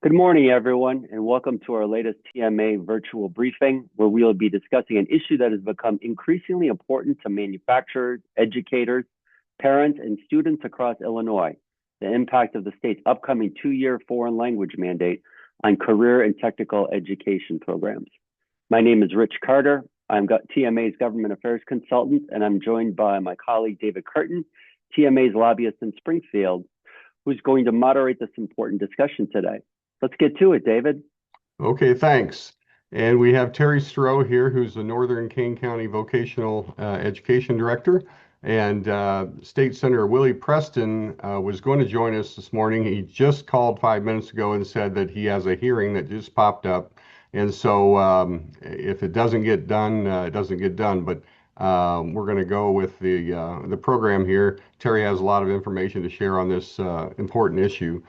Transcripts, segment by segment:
Good morning, everyone, and welcome to our latest TMA virtual briefing, where we will be discussing an issue that has become increasingly important to manufacturers, educators, parents, and students across Illinois: the impact of the state's upcoming two-year foreign language mandate on career and technical education programs. My name is Rich Carter. I'm TMA's government affairs consultant, and I'm joined by my colleague, David Curtin, TMA's lobbyist in Springfield, who's going to moderate this important discussion today. Let's get to it, David. Okay, thanks. And we have Terry Stroh here, who's the Northern Kane County Vocational Education Director. And State Senator Willie Preston was going to join us this morning. He just called 5 minutes ago and said that he has a hearing that just popped up. And so if it doesn't get done, it doesn't get done. But we're going to go with the program here. Terry has a lot of information to share on this important issue.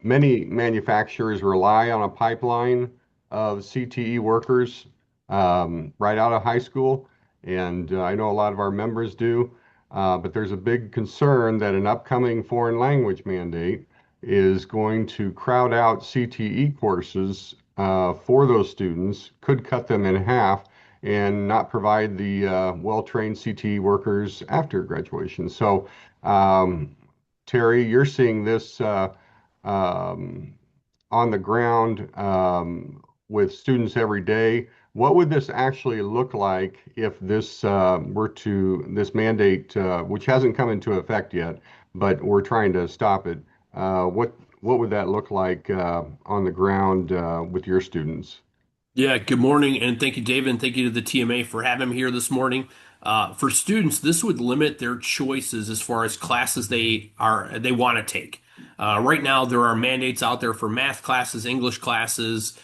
Many manufacturers rely on a pipeline of CTE workers right out of high school, and I know a lot of our members do, but there's a big concern that an upcoming foreign language mandate is going to crowd out CTE courses for those students, could cut them in half, and not provide the well-trained CTE workers after graduation. So, Terry, you're seeing this on the ground with students every day. What would this actually look like if this this mandate, which hasn't come into effect yet, but we're trying to stop it? What would that look like on the ground with your students? Yeah, good morning, and thank you, David, and thank you to the TMA for having me here this morning. For students, this would limit their choices as far as classes they want to take. Right now, there are mandates out there for math classes, English classes,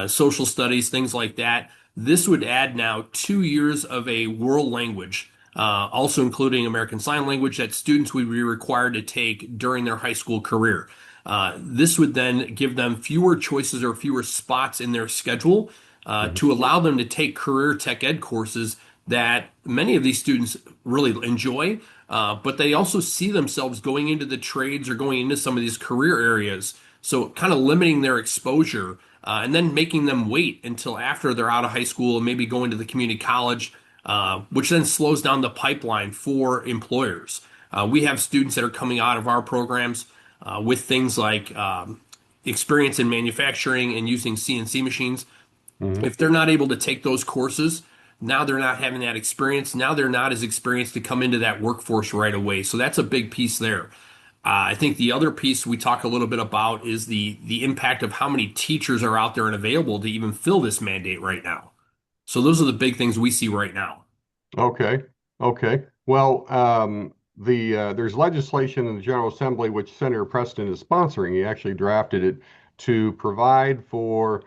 social studies, things like that. This would add now 2 years of a world language, also including American Sign Language, that students would be required to take during their high school career. This would then give them fewer choices or fewer spots in their schedule Mhm. to allow them to take career tech ed courses that many of these students really enjoy, but they also see themselves going into the trades or going into some of these career areas. So, kind of limiting their exposure and then making them wait until after they're out of high school and maybe going to the community college, which then slows down the pipeline for employers. We have students that are coming out of our programs with things like experience in manufacturing and using CNC machines. Mhm. If they're not able to take those courses, now they're not having that experience. Now they're not as experienced to come into that workforce right away. So that's a big piece there. I think the other piece we talk a little bit about is the impact of how many teachers are out there and available to even fill this mandate right now. So those are the big things we see right now. Okay. Okay. Well, there's legislation in the General Assembly which Senator Preston is sponsoring. He actually drafted it to provide for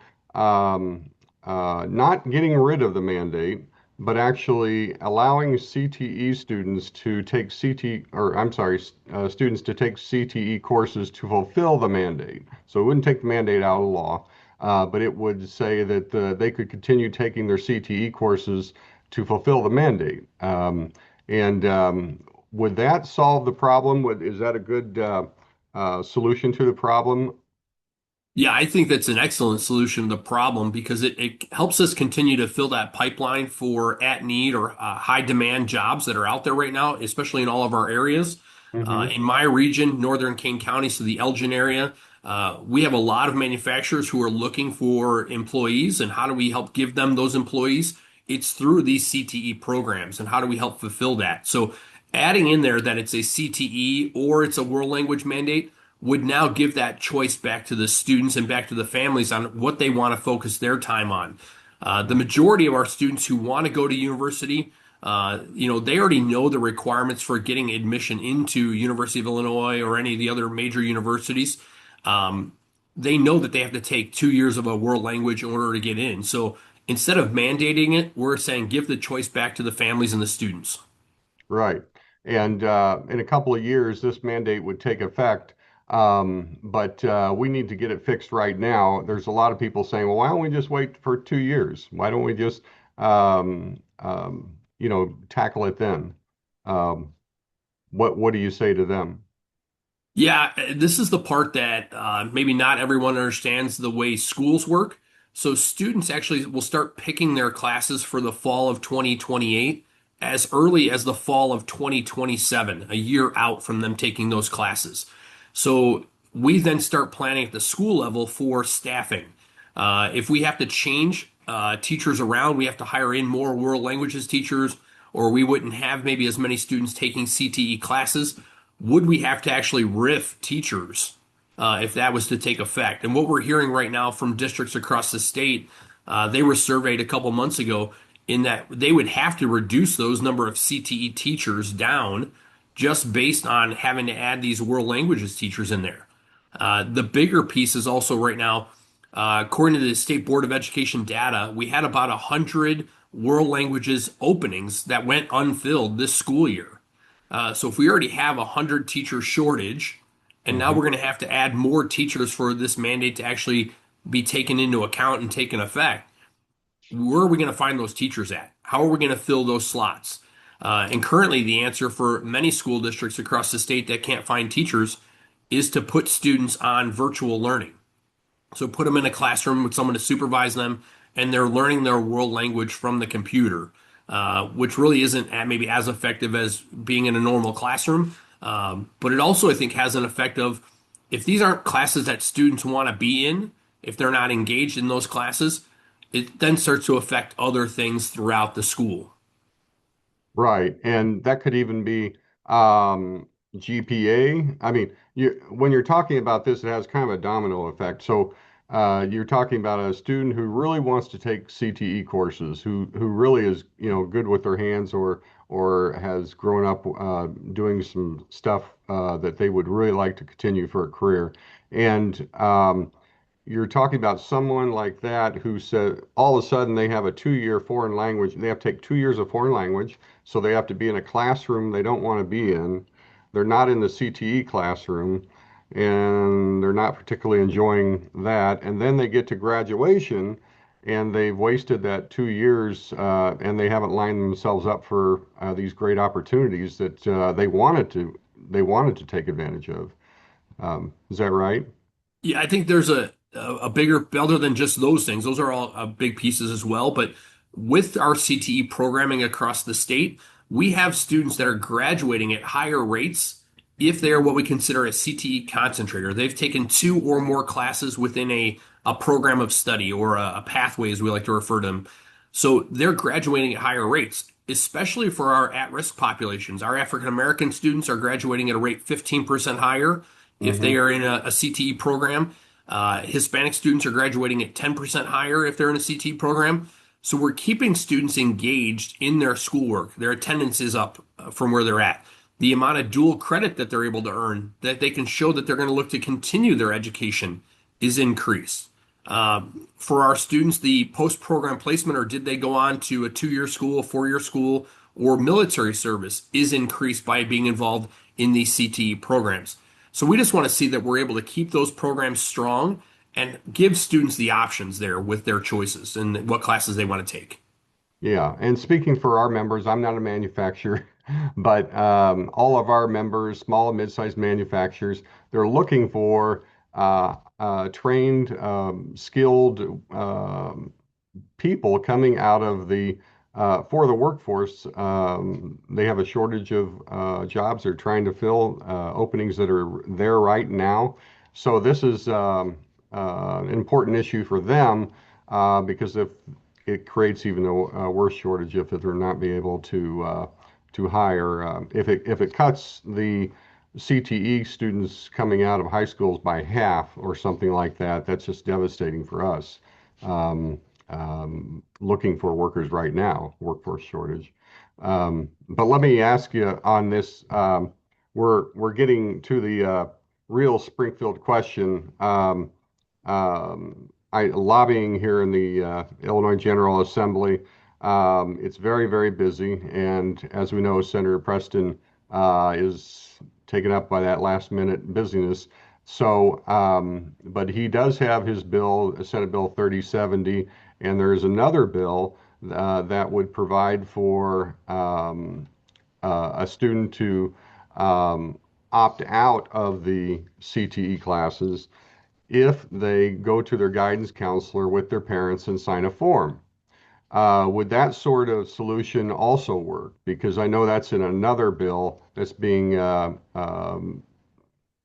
not getting rid of the mandate, but actually allowing CTE students to take students to take CTE courses to fulfill the mandate. So it wouldn't take the mandate out of law, but it would say that they could continue taking their CTE courses to fulfill the mandate. And would that solve the problem? Is that a good solution to the problem? Yeah, I think that's an excellent solution to the problem because it helps us continue to fill that pipeline for at need or high demand jobs that are out there right now, especially in all of our areas. Hmm. In my region, Northern Kane County, so the Elgin area, we have a lot of manufacturers who are looking for employees. And how do we help give them those employees? It's through these CTE programs. And how do we help fulfill that? So adding in there that it's a CTE or it's a world language mandate would now give that choice back to the students and back to the families on what they want to focus their time on. The majority of our students who want to go to university, they already know the requirements for getting admission into University of Illinois or any of the other major universities. They know that they have to take 2 years of a world language in order to get in. So instead of mandating it, we're saying give the choice back to the families and the students. Right. And in a couple of years, this mandate would take effect. But we need to get it fixed right now. There's a lot of people saying, well, why don't we just wait for 2 years? Why don't we just, tackle it then? Um, what do you say to them? Yeah, this is the part that maybe not everyone understands the way schools work. So students actually will start picking their classes for the fall of 2028 as early as the fall of 2027, a year out from them taking those classes. So we then start planning at the school level for staffing. If we have to change teachers around, we have to hire in more world languages teachers, or we wouldn't have maybe as many students taking CTE classes. Would we have to actually RIF teachers if that was to take effect? And what we're hearing right now from districts across the state, they were surveyed a couple months ago in that they would have to reduce those number of CTE teachers down just based on having to add these world languages teachers in there. The bigger piece is also right now, according to the State Board of Education data, we had about 100 world languages openings that went unfilled this school year. So if we already have 100 teacher shortage, and now Mhm. we're going to have to add more teachers for this mandate to actually be taken into account and taken effect, where are we going to find those teachers at? How are we going to fill those slots? And currently, the answer for many school districts across the state that can't find teachers is to put students on virtual learning. So put them in a classroom with someone to supervise them, and they're learning their world language from the computer, which really isn't maybe as effective as being in a normal classroom. But it also, I think, has an effect of if these aren't classes that students want to be in, if they're not engaged in those classes, it then starts to affect other things throughout the school. Right. And that could even be GPA. I mean, when you're talking about this, it has kind of a domino effect. So you're talking about a student who really wants to take CTE courses, who really is, good with their hands or has grown up doing some stuff that they would really like to continue for a career. And you're talking about someone like that who said all of a sudden they have a 2 year foreign language. They have to take 2 years of foreign language. So they have to be in a classroom they don't want to be in. They're not in the CTE classroom and they're not particularly enjoying that. And then they get to graduation and they've wasted that 2 years and they haven't lined themselves up for these great opportunities that they wanted to take advantage of. Is that right? Yeah, I think there's a bigger, other than just those things. Those are all big pieces as well. But with our CTE programming across the state, we have students that are graduating at higher rates if they are what we consider a CTE concentrator. They've taken two or more classes within a program of study or a pathway, as we like to refer to them. So they're graduating at higher rates, especially for our at-risk populations. Our African American students are graduating at a rate 15% higher if they Hmm. are in a CTE program. Hispanic students are graduating at 10% higher if they're in a CTE program. So we're keeping students engaged in their schoolwork. Their attendance is up from where they're at. The amount of dual credit that they're able to earn, that they can show that they're going to look to continue their education, is increased. For our students, the post-program placement, or did they go on to a 2 year school, a 4 year school, or military service, is increased by being involved in these CTE programs. So we just want to see that we're able to keep those programs strong and give students the options there with their choices and what classes they want to take. Yeah, and speaking for our members, I'm not a manufacturer, but all of our members, small and mid-sized manufacturers, they're looking for trained, skilled people coming out of the for the workforce. They have a shortage of jobs. They're trying to fill openings that are there right now. So this is an important issue for them because if it creates even a worse shortage if they're not be able to hire. If it cuts the CTE students coming out of high schools by half or something like that, that's just devastating for us. Um, Looking for workers right now, workforce shortage. But let me ask you on this. We're getting to the real Springfield question. Lobbying here in the Illinois General Assembly. It's very, very busy, and as we know, Senator Preston is taken up by that last minute busyness. So, but he does have his bill, Senate Bill 3070, and there's another bill that would provide for a student to um, opt out of the CTE classes if they go to their guidance counselor with their parents and sign a form. Would that sort of solution also work? Because I know that's in another bill that's being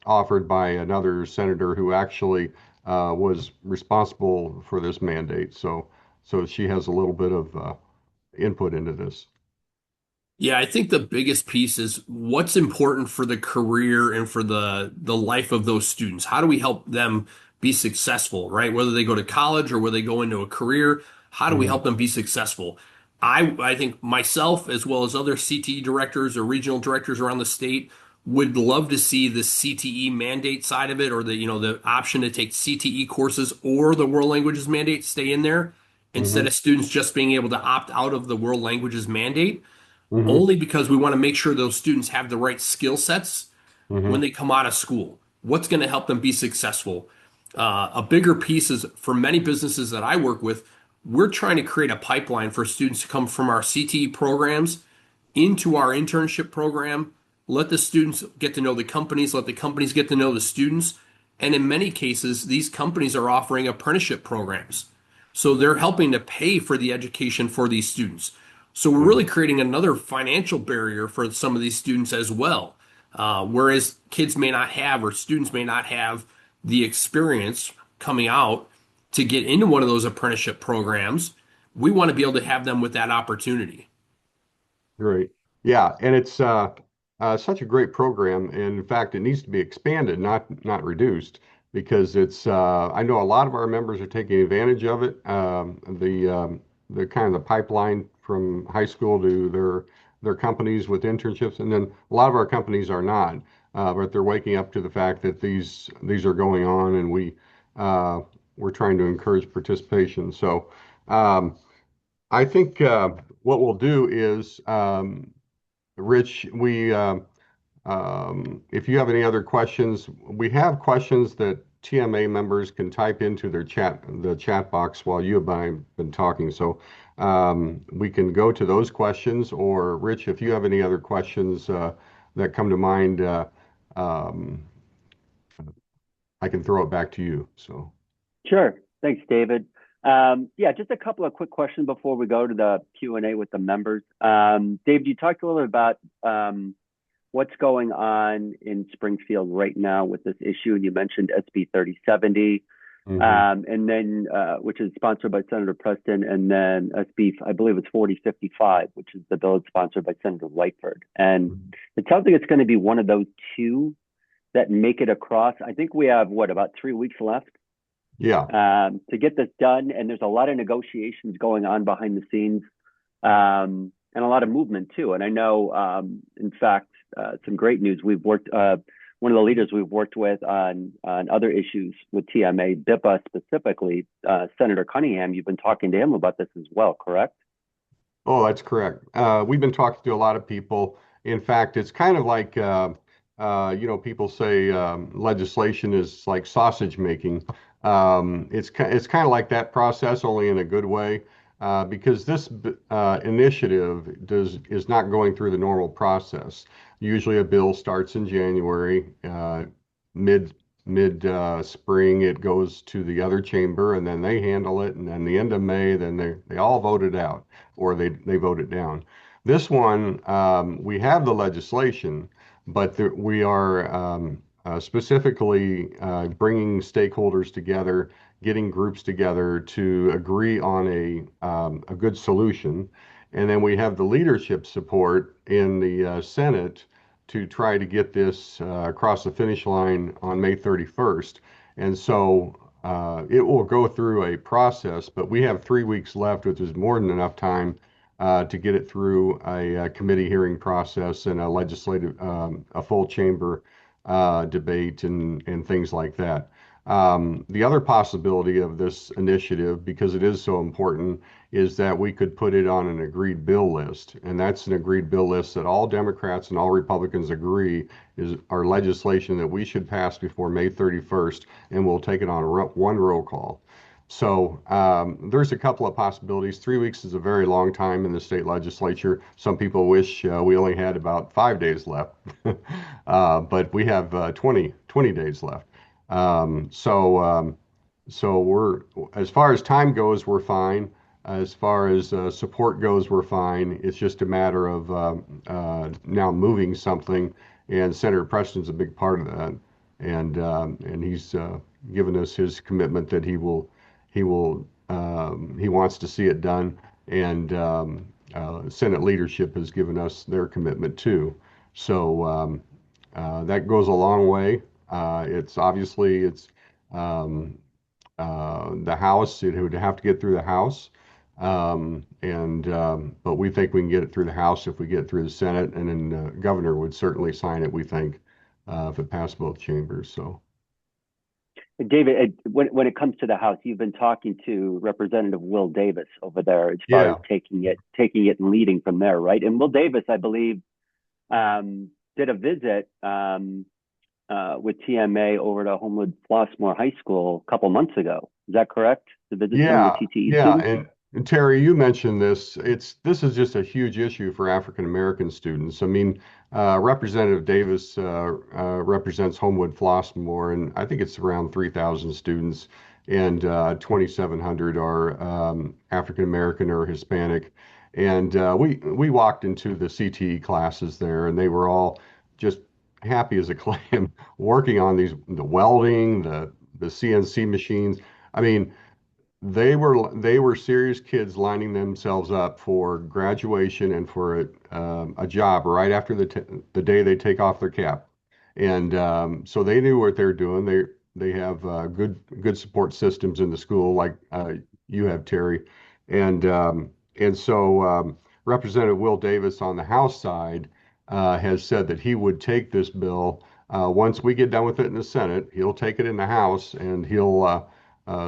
offered by another senator who actually was responsible for this mandate. So she has a little bit of input into this. Yeah, I think the biggest piece is what's important for the career and for the life of those students. How do we help them be successful, right? Whether they go to college or whether they go into a career, how do we Mhm. help them be successful? I think myself as well as other CTE directors or regional directors around the state would love to see the CTE mandate side of it, or the option to take CTE courses or the world languages mandate stay in there instead Mhm. of students just being able to opt out of the world languages mandate, Mhm. only because we want to make sure those students have the right skill sets when Mhm. they come out of school. What's going to help them be successful? A bigger piece is for many businesses that I work with, we're trying to create a pipeline for students to come from our CTE programs into our internship program. Let the students get to know the companies, let the companies get to know the students. And in many cases, these companies are offering apprenticeship programs. So they're helping to pay for the education for these students. So we're Mhm. really creating another financial barrier for some of these students as well. Whereas kids may not have, or students may not have the experience coming out to get into one of those apprenticeship programs, we want to be able to have them with that opportunity. Great. Yeah, and it's such a great program, and in fact, it needs to be expanded, not reduced, because it's. I know a lot of our members are taking advantage of it. The kind of the pipeline from high school to their companies with internships, and then a lot of our companies are not, but they're waking up to the fact that these are going on, and uh, we're trying to encourage participation. So. I think what we'll do is, Rich, if you have any other questions, we have questions that TMA members can type into the chat box while you and I have been talking. So we can go to those questions, or Rich, if you have any other questions that come to mind, um, I can throw it back to you. So. Sure. Thanks, David. Yeah, just a couple of quick questions before we go to the Q&A with the members. David, you talked a little bit about what's going on in Springfield right now with this issue, and you mentioned SB 3070, Hmm. and then which is sponsored by Senator Preston, and then SB, I believe it's 4055, which is the bill sponsored by Senator Lightford. And it sounds like it's going to be one of those two that make it across. I think we have, what, about 3 weeks left Yeah. to get this done. And there's a lot of negotiations going on behind the scenes, and a lot of movement too. And I know, in fact, some great news. We've worked, one of the leaders we've worked with on other issues with TMA, BIPA specifically, Senator Cunningham. You've been talking to him about this as well, correct? Oh, that's correct. We've been talking to a lot of people. In fact, it's kind of like, people say legislation is like sausage making. It's kind of like that process, only in a good way, because this initiative is not going through the normal process. Usually, a bill starts in January, mid spring, it goes to the other chamber, and then they handle it, and then the end of May, then they all vote it out, or they vote it down. This one, we have the legislation, but we are specifically bringing stakeholders together, getting groups together to agree on a good solution. And then we have the leadership support in the Senate to try to get this across the finish line on May 31st. And so it will go through a process, but we have 3 weeks left, which is more than enough time to get it through a committee hearing process and a full chamber debate and things like that. The other possibility of this initiative, because it is so important, is that we could put it on an agreed bill list. And that's an agreed bill list that all Democrats and all Republicans agree is our legislation that we should pass before May 31st, and we'll take it on one roll call. So there's a couple of possibilities. 3 weeks is a very long time in the state legislature. Some people wish we only had about 5 days left, but we have 20 days left. So we're, as far as time goes, we're fine. As far as support goes, we're fine. It's just a matter of now moving something, and Senator Preston's a big part of that, and he's given us his commitment that he wants to see it done, and Senate leadership has given us their commitment too. So that goes a long way. It's um, the House. It would have to get through the House, but we think we can get it through the House if we get it through the Senate, and then the governor would certainly sign it. We think if it passed both chambers. So. David, when it comes to the House, you've been talking to Representative Will Davis over there as far as Yeah. taking it and leading from there, right? And Will Davis, I believe, did a visit with TMA over to Homewood Flossmoor High School a couple months ago. Is that correct? To visit some of Yeah, the TTE yeah, students? and Terry, you mentioned this. This is just a huge issue for African American students. I mean, Representative Davis represents Homewood Flossmoor, and I think it's around 3,000 students, and 2,700 are African American or Hispanic. And we walked into the CTE classes there, and they were all just happy as a clam, working on the welding, the CNC machines. I mean, they were serious kids lining themselves up for graduation and for a job right after the day they take off their cap, and so they knew what they're doing. They have good support systems in the school, like you have, Terry, and so Representative Will Davis on the House side has said that he would take this bill. Once we get done with it in the Senate, he'll take it in the House, and he'll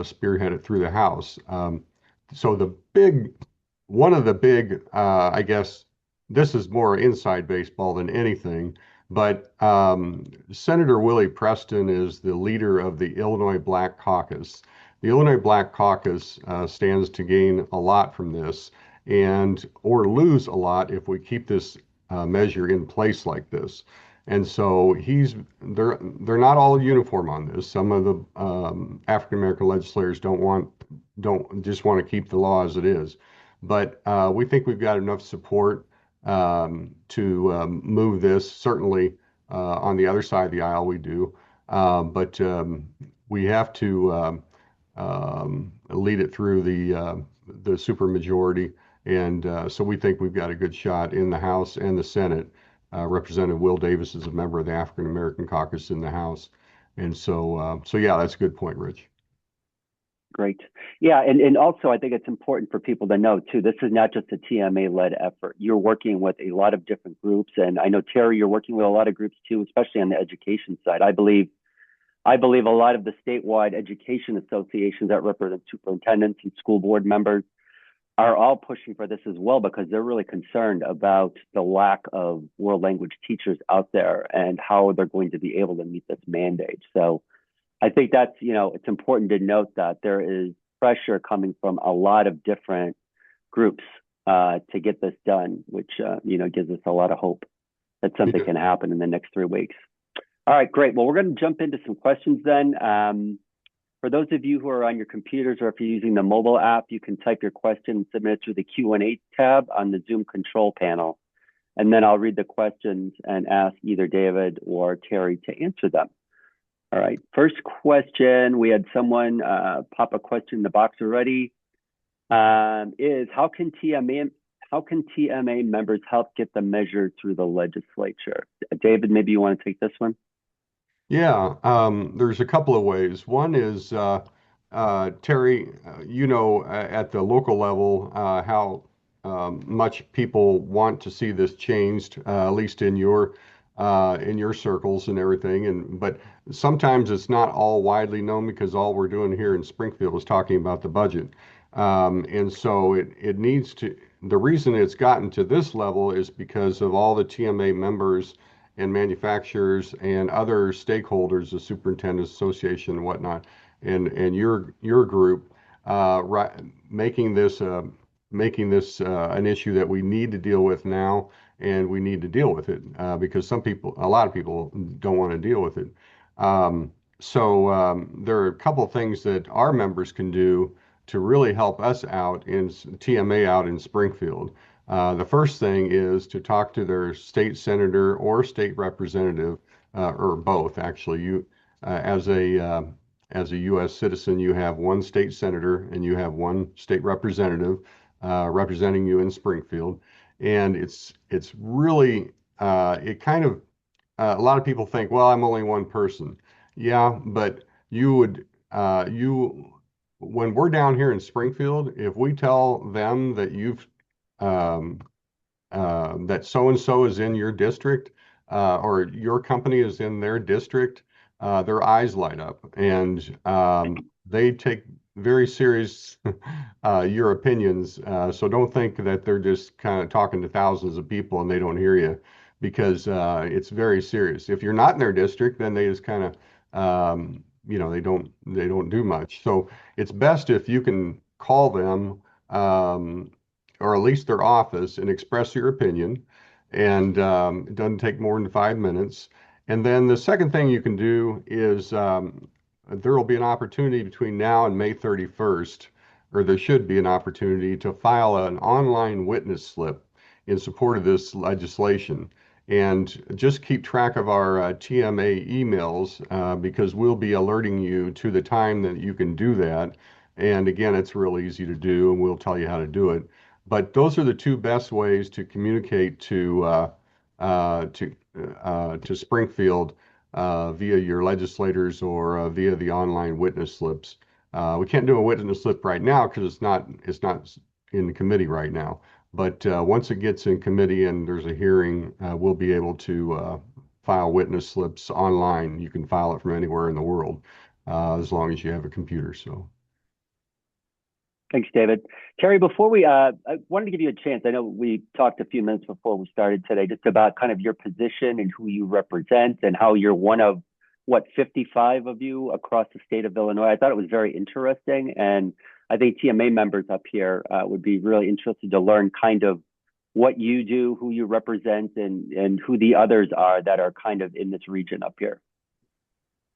spearhead it through the House. So one of the big, I guess this is more inside baseball than anything, but Senator Willie Preston is the leader of the Illinois Black Caucus. The Illinois Black Caucus stands to gain a lot from this, and or lose a lot if we keep this measure in place like this. And so they're not all uniform on this. Some of the African American legislators don't just want to keep the law as it is. But we think we've got enough support to move this. Certainly on the other side of the aisle we do, but we have to lead it through the supermajority, and so we think we've got a good shot in the House and the Senate. Representative Will Davis is a member of the African American Caucus in the House. And so yeah, that's a good point, Rich. Great. Yeah, and also I think it's important for people to know too, this is not just a TMA-led effort. You're working with a lot of different groups, and I know, Terry, you're working with a lot of groups too, especially on the education side. I believe a lot of the statewide education associations that represent superintendents and school board members are all pushing for this as well, because they're really concerned about the lack of world language teachers out there and how they're going to be able to meet this mandate. So I think that's, it's important to note that there is pressure coming from a lot of different groups to get this done, which, gives us a lot of hope that something can happen in the next 3 weeks. All right, great. Well, we're going to jump into some questions then. For those of you who are on your computers, or if you're using the mobile app, you can type your question and submit it through the Q&A tab on the Zoom control panel. And then I'll read the questions and ask either David or Terry to answer them. All right, first question, we had someone pop a question in the box already, is how can TMA members help get the measure through the legislature? David, maybe you want to take this one? Yeah, there's a couple of ways. One is, Terry, at the local level, how much people want to see this changed, at least in your circles and everything. But sometimes it's not all widely known, because all we're doing here in Springfield is talking about the budget. And so it needs to. The reason it's gotten to this level is because of all the TMA members and manufacturers and other stakeholders, the Superintendents Association and whatnot, and your group making this an issue that we need to deal with now, and we need to deal with it because a lot of people don't want to deal with it. There are a couple of things that our members can do to really help us out in TMA out in Springfield. The first thing is to talk to their state senator or state representative, or both. Actually, as a U.S. citizen, you have one state senator and you have one state representative representing you in Springfield, and it's really it kind of a lot of people think, well, I'm only one person. Yeah, but you would you when we're down here in Springfield, if we tell them that um, that so and so is in your district or your company is in their district, their eyes light up and they take very serious your opinions. So don't think that they're just kind of talking to thousands of people and they don't hear you because it's very serious. If you're not in their district, then they just kind of they don't do much. So it's best if you can call them. Or at least their office and express your opinion. And it doesn't take more than 5 minutes. And then the second thing you can do is there will be an opportunity between now and May 31st, or there should be an opportunity to file an online witness slip in support of this legislation. And just keep track of our TMA emails because we'll be alerting you to the time that you can do that. And again, it's real easy to do, and we'll tell you how to do it. But those are the two best ways to communicate uh, to to Springfield via your legislators or via the online witness slips. We can't do a witness slip right now because it's not in committee right now. But once it gets in committee and there's a hearing, we'll be able to file witness slips online. You can file it from anywhere in the world as long as you have a computer. So. Thanks, David. Terry, before I wanted to give you a chance. I know we talked a few minutes before we started today just about kind of your position and who you represent and how you're one of, 55 of you across the state of Illinois. I thought it was very interesting. And I think TMA members up here would be really interested to learn kind of what you do, who you represent, and who the others are that are kind of in this region up here.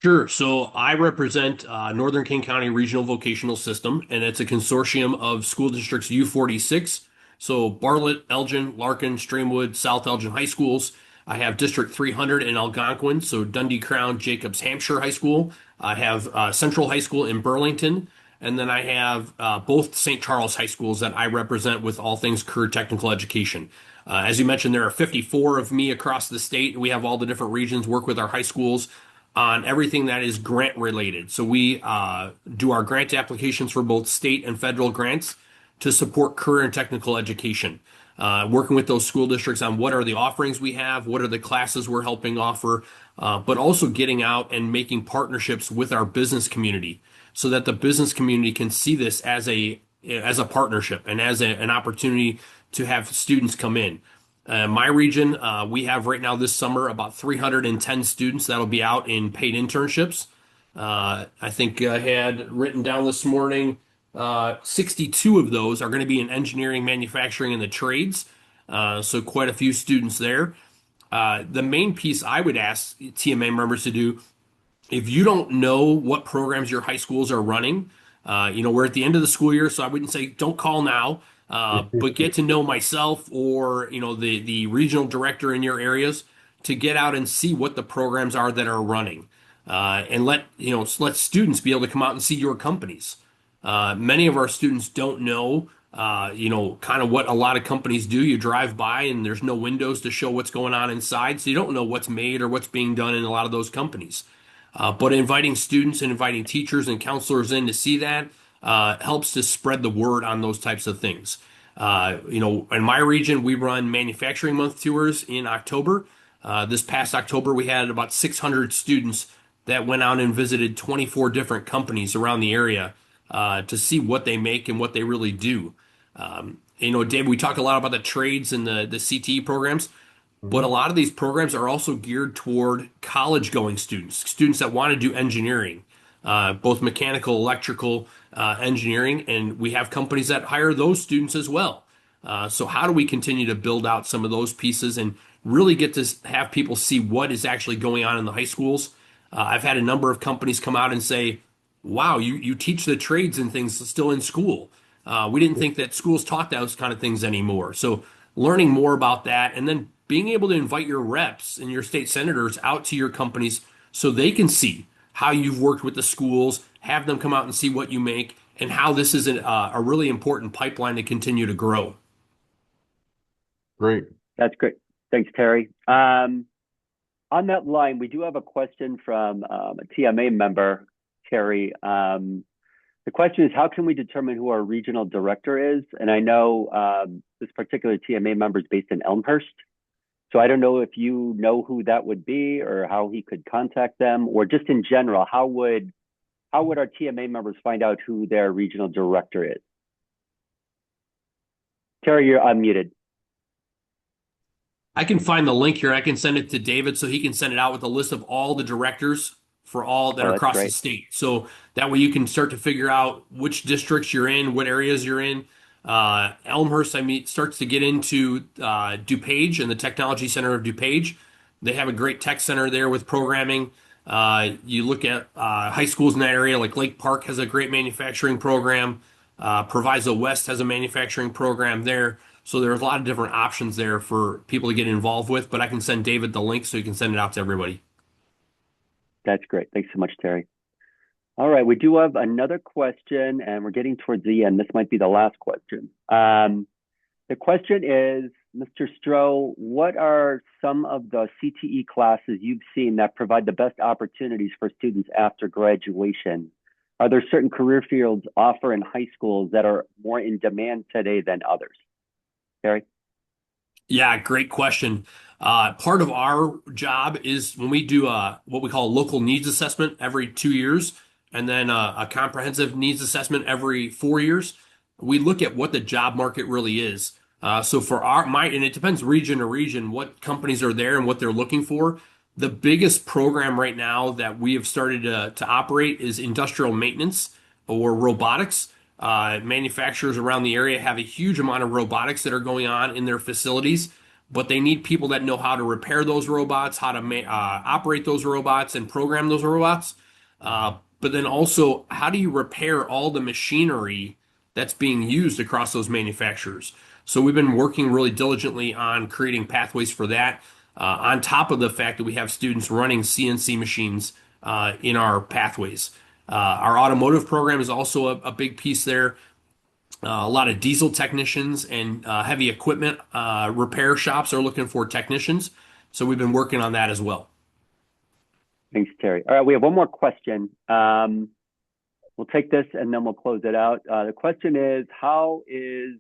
Sure. So I represent Northern King County Regional Vocational System, and it's a consortium of school districts U46. So Bartlett, Elgin, Larkin, Streamwood, South Elgin High Schools. I have District 300 in Algonquin, so Dundee Crown, Jacobs, Hampshire High School. I have Central High School in Burlington, and then I have both St. Charles High Schools that I represent with all things career technical education. As you mentioned, there are 54 of me across the state. We have all the different regions, work with our high schools on everything that is grant related. So we do our grant applications for both state and federal grants to support career and technical education. Working with those school districts on what are the offerings we have, what are the classes we're helping offer, but also getting out and making partnerships with our business community so that the business community can see this as a partnership and as an opportunity to have students come in. My region, we have right now this summer about 310 students that'll be out in paid internships. I think I had written down this morning, 62 of those are going to be in engineering, manufacturing, and the trades. So quite a few students there. The main piece I would ask TMA members to do, if you don't know what programs your high schools are running, we're at the end of the school year, so I wouldn't say don't call now, but get to know myself or the regional director in your areas to get out and see what the programs are that are running, and let students be able to come out and see your companies. Many of our students don't know, kind of what a lot of companies do. You drive by and there's no windows to show what's going on inside, so you don't know what's made or what's being done in a lot of those companies. But inviting students and inviting teachers and counselors in to see that helps to spread the word on those types of things. In my region, we run Manufacturing Month tours in October. This past October, we had about 600 students that went out and visited 24 different companies around the area to see what they make and what they really do. Dave, we talk a lot about the trades and the CTE programs. But a lot of these programs are also geared toward college-going students, students that want to do engineering. both mechanical, electrical, engineering, and we have companies that hire those students as well. So how do we continue to build out some of those pieces and really get to have people see what is actually going on in the high schools? I've had a number of companies come out and say, wow, you teach the trades and things still in school. We didn't think that schools taught those kind of things anymore. So learning more about that and then being able to invite your reps and your state senators out to your companies so they can see how you've worked with the schools, have them come out and see what you make, and how this is a really important pipeline to continue to grow. Great. That's great. Thanks, Terry. On that line, we do have a question from a TMA member, Terry. The question is, how can we determine who our regional director is? And I know this particular TMA member is based in Elmhurst. So I don't know if you know who that would be or how he could contact them, or just in general, how would our TMA members find out who their regional director is? Terry, you're unmuted. I can find the link here. I can send it to David so he can send it out with a list of all the directors for all that are across the state. So that way you can start to figure out which districts you're in, what areas you're in. Elmhurst, starts to get into DuPage and the Technology Center of DuPage. They have a great tech center there with programming. You look at high schools in that area, like Lake Park has a great manufacturing program. Proviso West has a manufacturing program there. So there's a lot of different options there for people to get involved with, but I can send David the link so he can send it out to everybody. That's great. Thanks so much, Terry. All right, we do have another question, and we're getting towards the end. This might be the last question. The question is, Mr. Stroh, what are some of the CTE classes you've seen that provide the best opportunities for students after graduation? Are there certain career fields offered in high schools that are more in demand today than others? Terry? Yeah, great question. Part of our job is when we do what we call a local needs assessment every 2 years, and then a comprehensive needs assessment every 4 years. We look at what the job market really is. So for and it depends region to region, what companies are there and what they're looking for. The biggest program right now that we have started to operate is industrial maintenance or robotics. Manufacturers around the area have a huge amount of robotics that are going on in their facilities, but they need people that know how to repair those robots, how to operate those robots and program those robots. But then also, how do you repair all the machinery that's being used across those manufacturers? So we've been working really diligently on creating pathways for that, on top of the fact that we have students running CNC machines in our pathways. Our automotive program is also a big piece there. A lot of diesel technicians and heavy equipment repair shops are looking for technicians. So we've been working on that as well. Thanks, Terry. All right, we have one more question. We'll take this and then we'll close it out. The question is, how is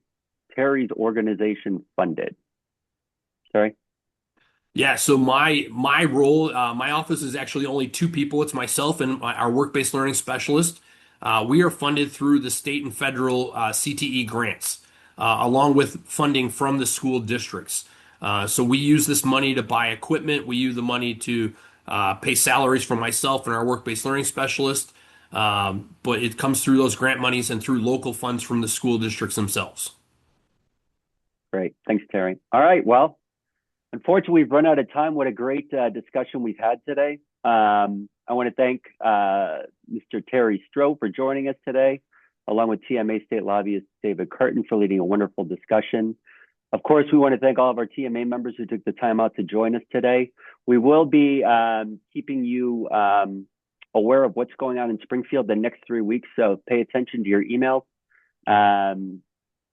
Terry's organization funded? Terry? Yeah, so my role, my office is actually only two people. It's myself and our work-based learning specialist. We are funded through the state and federal CTE grants, along with funding from the school districts. So we use this money to buy equipment. We use the money to pay salaries for myself and our work-based learning specialist. But it comes through those grant monies and through local funds from the school districts themselves. Great. Thanks, Terry. All right. Well, unfortunately, we've run out of time. What a great discussion we've had today. I want to thank Mr. Terry Stroh for joining us today, along with TMA State Lobbyist David Curtin for leading a wonderful discussion. Of course, we want to thank all of our TMA members who took the time out to join us today. We will be keeping you aware of what's going on in Springfield the next 3 weeks, so pay attention to your emails.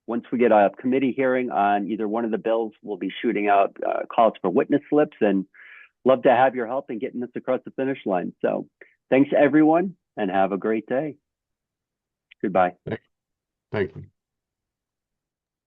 Once we get a committee hearing on either one of the bills, we'll be shooting out calls for witness slips, and love to have your help in getting this across the finish line. So thanks, everyone, and have a great day. Goodbye. Thank you.